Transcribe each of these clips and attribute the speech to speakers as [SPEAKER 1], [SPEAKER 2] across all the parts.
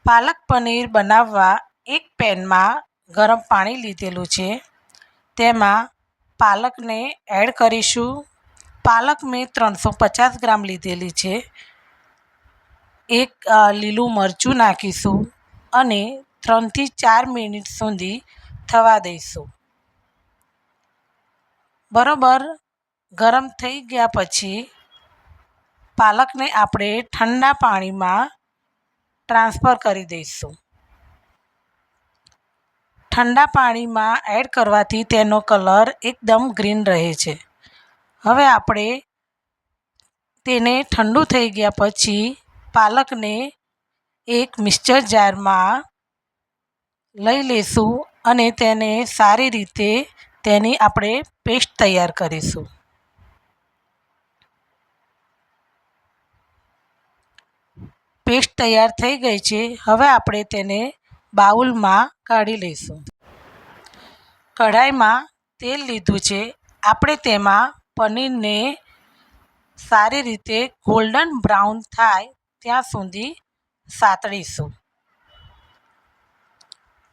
[SPEAKER 1] પાલક પનીર બનાવવા એક પેનમાં ગરમ પાણી લીધેલું છે. તેમાં પાલકને એડ કરીશું. પાલક મેં 350 ગ્રામ લીધેલી છે. એક લીલું મરચું નાખીશું અને 3 થી 4 મિનિટ સુધી થવા દઈશું. બરોબર ગરમ થઈ ગયા પછી પાલકને આપણે ઠંડા પાણીમાં ટ્રાન્સફર કરી દઈશું. ઠંડા પાણીમાં એડ કરવાથી તેનો કલર એકદમ ગ્રીન રહે છે. હવે આપણે તેને ઠંડુ થઈ ગયા પછી પાલકને એક મિક્સર જારમાં લઈ લઈશું અને તેને સારી રીતે તેની આપણે પેસ્ટ તૈયાર કરીશું. પેસ્ટ તૈયાર થઈ ગઈ છે. હવે આપણે તેને બાઉલમાં કાઢી લઈશું. કઢાઈમાં તેલ લીધું છે. આપણે તેમાં પનીરને સારી રીતે ગોલ્ડન બ્રાઉન થાય ત્યાં સુધી સાતળીશું.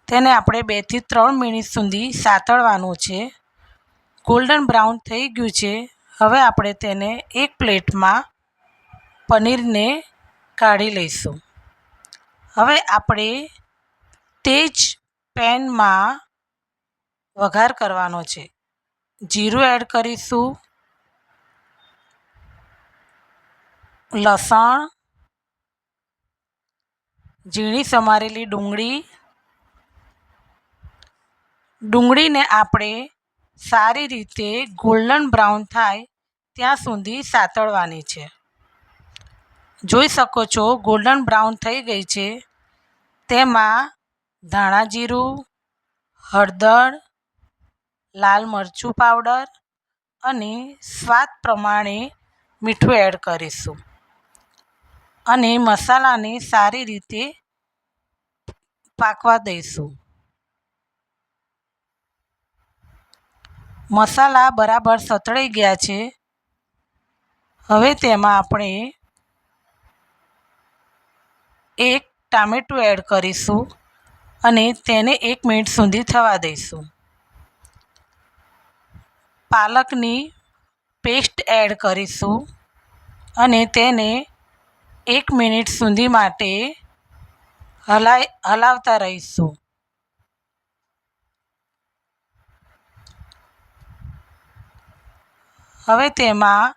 [SPEAKER 1] તેને આપણે 2 થી 3 મિનિટ સુધી સાતળવાનું છે. ગોલ્ડન બ્રાઉન થઈ ગયું છે. હવે આપણે તેને એક પ્લેટમાં પનીરને કાઢી લઈશું. હવે આપણે તે જ પેનમાં વઘાર કરવાનો છે. જીરું એડ કરીશું, લસણ, ઝીણી સમારેલી ડુંગળીને આપણે સારી રીતે ગોલ્ડન બ્રાઉન થાય ત્યાં સુધી સાતળવાની છે. જોઈ શકો છો ગોલ્ડન બ્રાઉન થઈ ગઈ છે. તેમાં ધાણા જીરું, હળદર, લાલ મરચું પાવડર અને સ્વાદ પ્રમાણે મીઠું એડ કરીશું અને મસાલાને સારી રીતે પાકવા દઈશું. મસાલા બરાબર સતળાઈ ગયા છે. હવે તેમાં આપણે એક ટામેટું એડ કરીશું અને તેને 1 મિનિટ સુધી થવા દઈશું. પાલકની પેસ્ટ એડ કરીશું અને તેને 1 મિનિટ સુધી માટે હલાવતા રહીશું. હવે તેમાં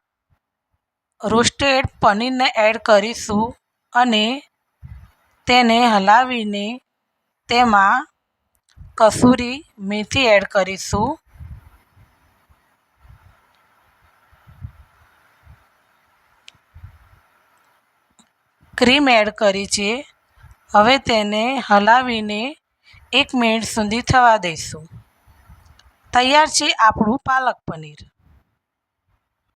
[SPEAKER 1] રોસ્ટેડ પનીરને એડ કરીશું અને તેને હલાવીને તેમાં કસૂરી મેથી એડ કરીશું. ક્રીમ એડ કરી છે. હવે તેને હલાવીને 1 મિનિટ સુધી થવા દઈશું. તૈયાર છે આપણું પાલક પનીર.